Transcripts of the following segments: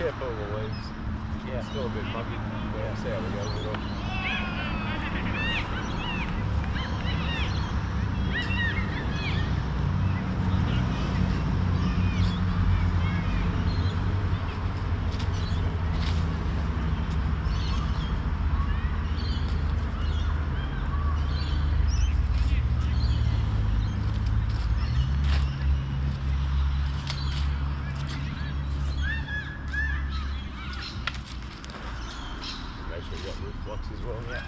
careful of the leaves. Yeah. It's still a bit muggy. Yeah, see how we go with it. As well, yeah.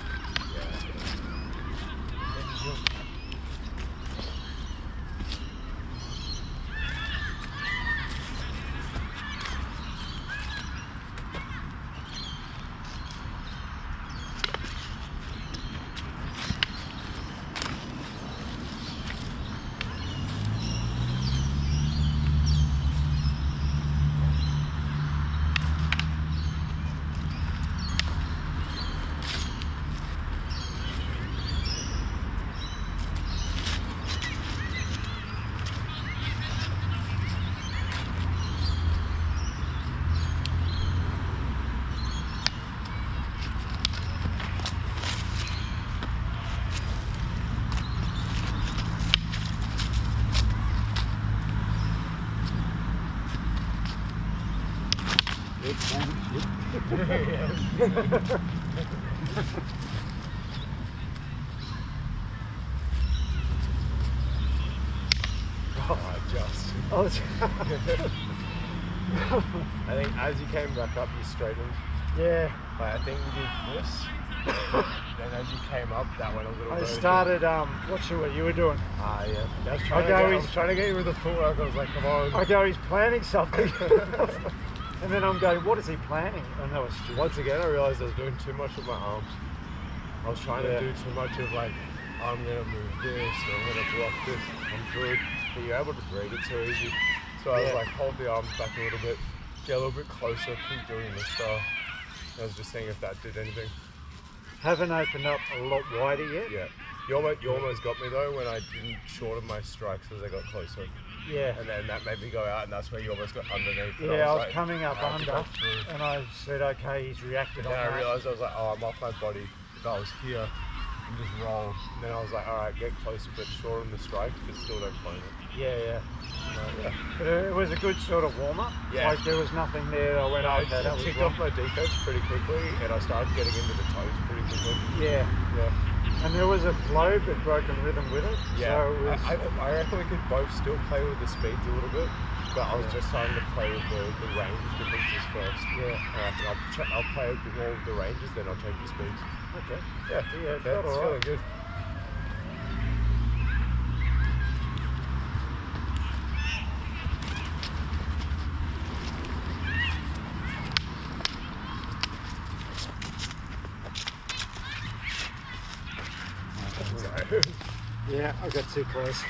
I think as you came back up, you straightened. Yeah. Like, I think you did this. Then as you came up, that went a little bit. I started watching what you were doing. Yeah. I was trying to get you with the footwork. I was like, come on. I go, he's planning something. And then I'm going, what is he planning? And that was stupid. Once again, I realised I was doing too much with my arms. I was trying to do too much of like, I'm going to move this, or I'm going to block this. I'm good. But you're able to read it so easy. So I was like, hold the arms back a little bit, get a little bit closer, keep doing this style. I was just seeing if that did anything. Haven't opened up a lot wider yet. Yeah. You almost got me though when I didn't shorten my strikes as I got closer. Yeah. And then that made me go out, and that's where you almost got underneath. Yeah, I was like, coming up under, and I said, okay, he's reacted on that. Then I realised, I was like, oh, I'm off my body. If I was here, and just roll. And then I was like, all right, get closer, but shorten the strike, but still don't clone it. Yeah. Yeah. But it was a good sort of warm-up. Yeah. Like there was nothing there. I went, okay, that was ticked off my defense pretty quickly, and I started getting into the toes pretty quickly. Yeah. And there was a flow but broken rhythm with it. Yeah. So it was... I reckon we could both still play with the speeds a little bit, but I was just starting to play with the range differences first. Yeah. I'll play a bit more with the ranges, then I'll change the speeds. Okay. Yeah, that's it's feeling good. Yeah, I got too close.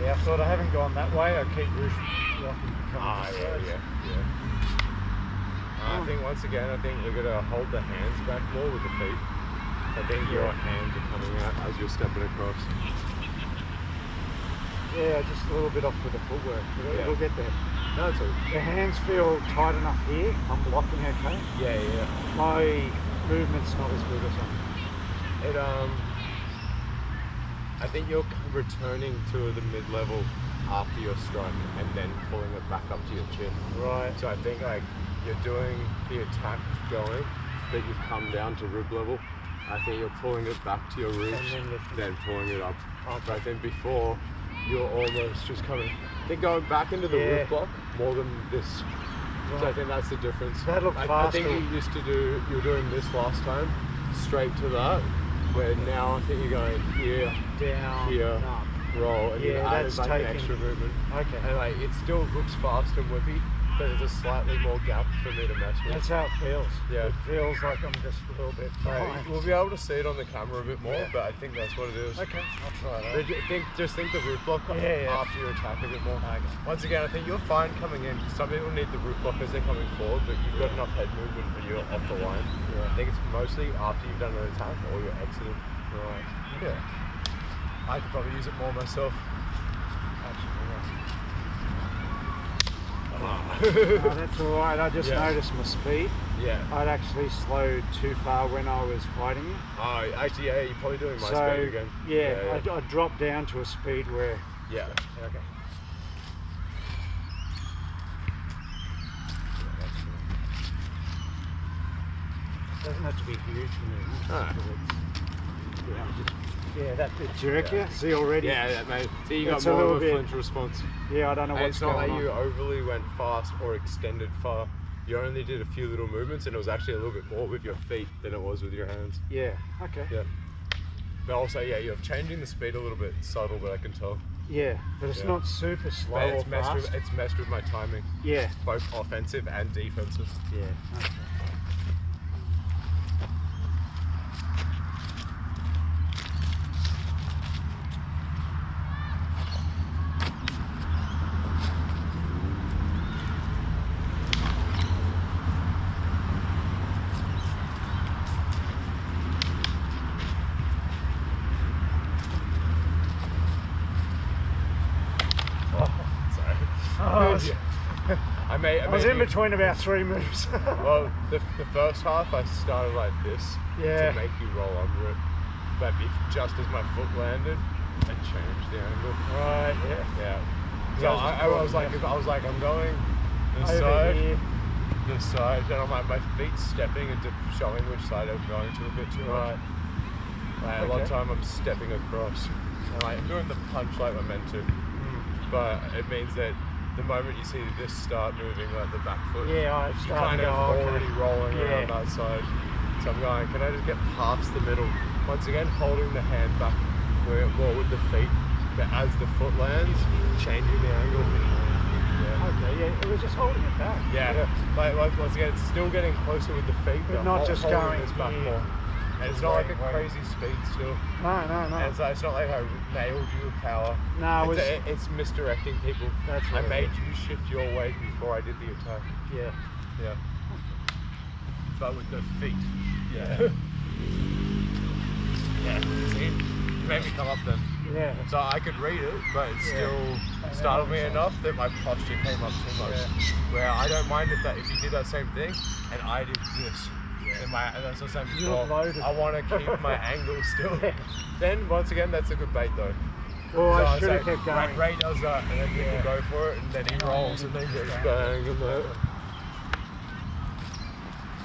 I thought I haven't gone that way. I keep rocking. Yeah. I think once again, we're going to hold the hands back more with the feet. I think your hands are coming out as you're stepping across. Yeah, just a little bit off with the footwork. We'll get there. No, it's all the hands feel tight enough here. I'm blocking okay. Yeah. My movement's not as good or something. I think you're returning to the mid-level after your strike and then pulling it back up to your chin. Right. So I think like you're doing the attack going, but you've come down to rib level. I think you're pulling it back to your ribs, then pulling it up. But I think before you're almost just coming, going back into the rib block more than this. Right. So I think that's the difference. That looked faster. I think you were doing this last time, straight to that. Where now I think you're going here, down, here, up. roll, and you add that's like taking an extra movement. Okay. And like it still looks fast and whippy, but there's a slightly more gap for me to mess with. That's how it feels. Yeah. It feels like I'm just a little bit behind. We'll be able to see it on the camera a bit more, but I think that's what it is. Okay, I'll try that. But just think the roof block after your attack a bit more. Okay. Once again, I think you're fine coming in. Some people need the roof block as they're coming forward, but you've got enough head movement when you're off the line. Yeah. I think it's mostly after you've done an attack or you're exiting. Right. Yeah. I could probably use it more myself. Oh, that's all right. I just noticed my speed. Yeah. I'd actually slowed too far when I was fighting you. Oh, actually, yeah, you're probably doing my speed again. Yeah, I dropped down to a speed where... Yeah. Okay. It doesn't have to be huge for me. Yeah, that did jerk you. See already? Yeah, mate. See, you got a more of a bit, flinch response. Yeah, I don't know what's going on. It's not like you overly went fast or extended far. You only did a few little movements, and it was actually a little bit more with your feet than it was with your hands. Yeah, okay. Yeah. But also, yeah, you're changing the speed a little bit subtle, but I can tell. Yeah, but it's not super slow but or fast. It's messed with my timing. Yeah. Both offensive and defensive. Yeah, okay. I was in between about 3 moves. Well, the first half I started like this to make you roll under it. But just as my foot landed, I changed the angle. Right, yeah. So I was like, I'm going this side, and I'm like, my feet stepping into showing which side I'm going to a bit too much. Like, a lot of time I'm stepping across. And like, I'm doing the punch like I'm meant to. But it means that the moment you see this start moving, like the back foot, you're kind of already rolling around that side. So I'm going, can I just get past the middle? Once again, holding the hand back more with the feet, but as the foot lands, changing the angle. Okay, it was just holding it back. Yeah. Like once again, it's still getting closer with the feet, but not just going this back more. And it's not like a crazy speed still. No. And it's not like I nailed you with power. No, it's misdirecting people. That's right. I made you shift your weight before I did the attack. Yeah. But with the feet. Yeah. See? You made me come up then. Yeah. So I could read it, but it still startled me enough that my posture came up too much. Where I don't mind if you did that same thing and I did this. That's what I'm saying before. I want to keep my angle still. Then once again, that's a good bait though. Well, I should have kept going. Ray does that, and then people go for it, and then he rolls, and then goes bang, and that.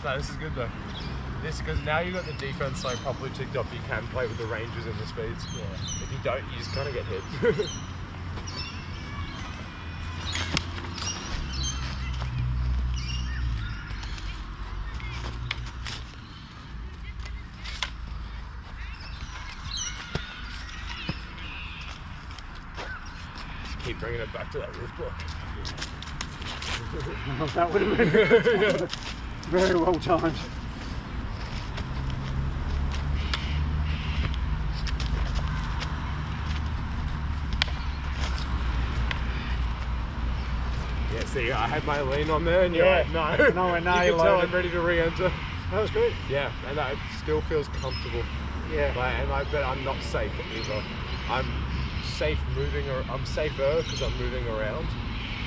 No, this is good though. Because now you've got the defense so properly ticked off, you can play with the ranges and the speeds. If you don't, you just kind of get hit. Keep bringing it back to that roof block. That would have been very well timed. Yeah, see, I had my lean on there, and you're like, no. You can tell I'm ready to re-enter. That was good. Yeah, and that still feels comfortable. Yeah. But I'm not safe either. I'm safe moving, or I'm safer because I'm moving around,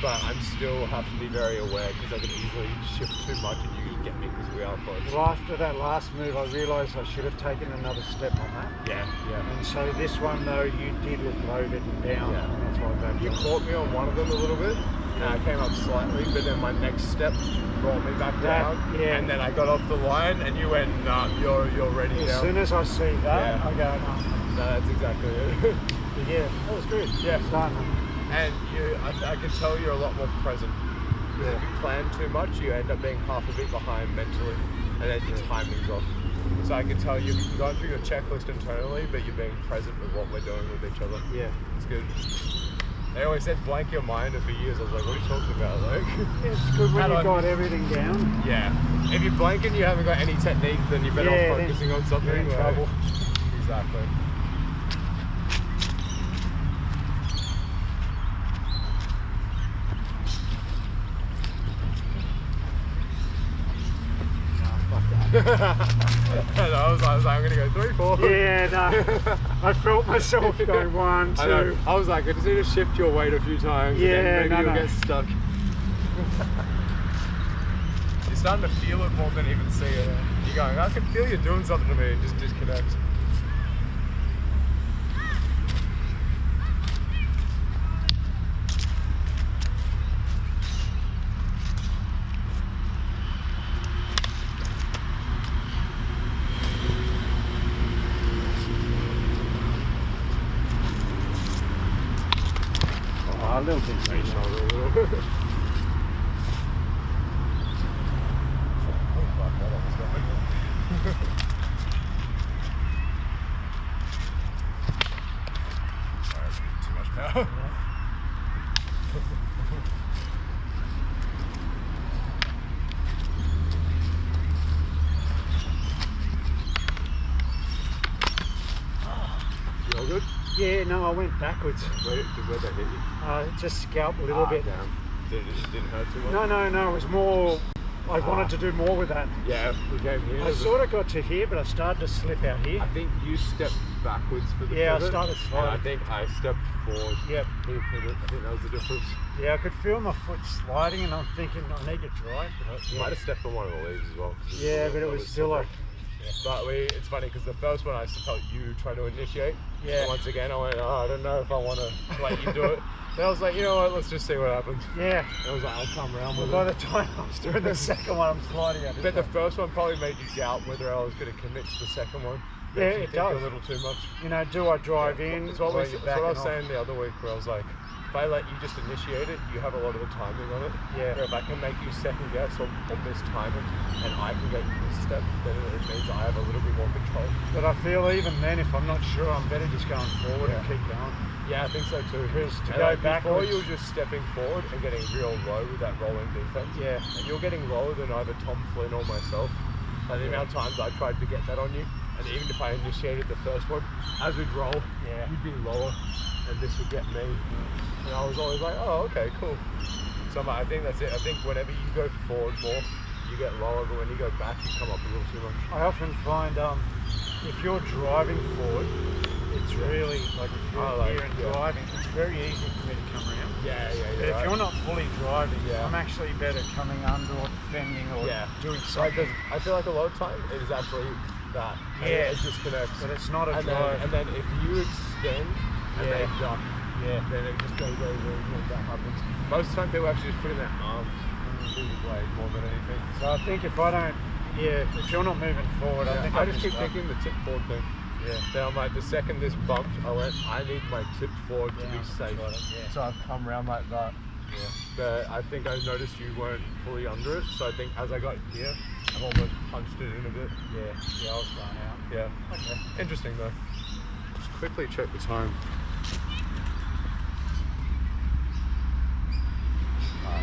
but I'm still have to be very aware because I can easily shift too much and you can get me because we are close. Well, after that last move, I realised I should have taken another step on that. Yeah. And so this one though, you did look loaded and down. Yeah. And that's why I backed You caught me on one of them a little bit, and I came up slightly, but then my next step brought me back down, and then I got off the line, and you went, nah, you're ready now. As soon as I see that, I go, no. No, that's exactly it. Yeah, that was good. Yeah. Starting. And I can tell you're a lot more present. Because if you plan too much, you end up being half a bit behind mentally, and then your timing's off. So I can tell you're going through your checklist internally, but you're being present with what we're doing with each other. Yeah. It's good. They always said blank your mind for years. I was like, what are you talking about? Like, Yeah, it's good when you got everything down. Yeah. If you're blanking, you haven't got any technique, then you're better off focusing on something. You're in trouble. Exactly. I was like, I'm gonna go 3, 4. Yeah, no. I felt myself going 1, 2. I was like, I just need to shift your weight a few times. Yeah, and then maybe you'll get stuck. You're starting to feel it more than even see it. You're going, I can feel you doing something to me, and just disconnect. A little bit. Shoulder a little. Too much power. You all good? Yeah, no, I went backwards. Where'd that hit you? Just scalp a little bit. Damn. Didn't hurt too much? No, it was more, I wanted to do more with that. Yeah, we came here. I sort of got to here, but I started to slip out here. I think you stepped backwards for the Yeah, I pivot, started and sliding. I think I stepped forward. Yep. For the pivot. I think that was the difference. Yeah, I could feel my foot sliding, and I'm thinking I need to drive. But You might have stepped on one of the leaves as well. Yeah, but it was still like. But it's funny because the first one I felt you try to initiate. Yeah. And once again, I went, I don't know if I want to let you do it. Then I was like, you know what, let's just see what happens. Yeah. I was like, I'll come around with By it. the time I was doing the second one, I'm sliding out. But the first one probably made you doubt whether I was going to commit to the second one. Yeah, Makes you it think does. A little too much. You know, do I drive in? It's what, or that's you what backing I was off? saying the other week, where I was like, if I let you just initiate it, you have a lot of the timing on it. Yeah. Where if I can make you second guess or mistime it, and I can get this step, then it means I have a little bit more control. But I feel even then, if I'm not sure, I'm better just going forward and keep going. Yeah, I think so too. Because to And go like before, backwards, you were just stepping forward and getting real low with that rolling defense. Yeah. And you're getting lower than either Tom Flynn or myself. And the amount of times I tried to get that on you, and even if I initiated the first one, as we'd roll, you'd be lower, and this would get me. And I was always like, oh, okay, cool. So I think that's it. I think whenever you go forward more, you get lower, but when you go back, you come up a little too much. I often find if you're driving forward, it's really like if you're here and driving, it's very easy for me to come around. Yeah. But if you're not fully driving, Yeah. I'm actually better coming under or defending or doing something. I feel like a lot of time it is actually that. Yeah. It disconnects. But it's not a And drive. then if you extend and they duck, then it just goes over and that happens. Most of the time people actually just put in their arms through the blade more than anything. So I think if I don't, if you're not moving forward, I think I just keep thinking the tip forward thing. Yeah. Then I'm like, the second this bumped, I went, I need my tip forward to be safe. So I've come around like that. Yeah. But I think I noticed you weren't fully under it, so I think as I got here, I've almost punched it in a bit. Yeah, I was going out. Yeah. Okay. Interesting though. Just quickly check the time.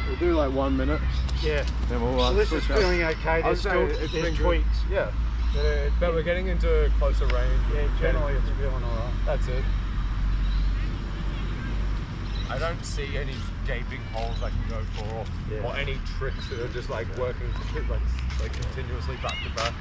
We'll do like 1 minute. Yeah. Then we'll So this is switch out. feeling okay. There's still there's tweaks. Yeah. But we're getting into closer range. Yeah, generally it's feeling alright. That's it. I don't see any gaping holes I can go for, or any tricks that are just like working like continuously back to back.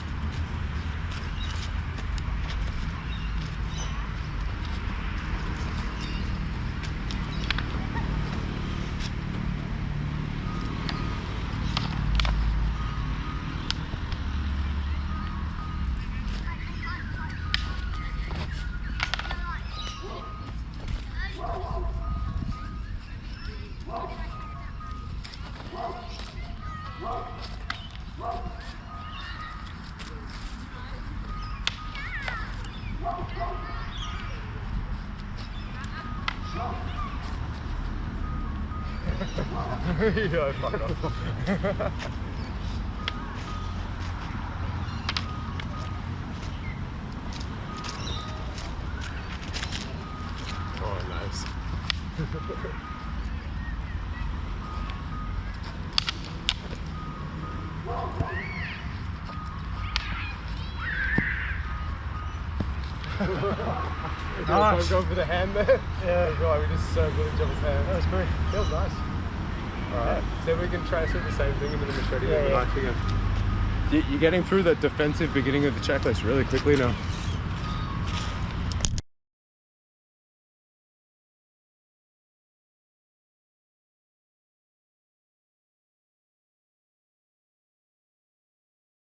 Yeah, fuck off. Nice. Going for the hand there. Yeah. God, we just circled each other's hand. That was good. Feels nice. Alright, so we can try sort of the same thing into the machete Yeah, and the yeah. knife again. You're getting through the defensive beginning of the checklist really quickly now.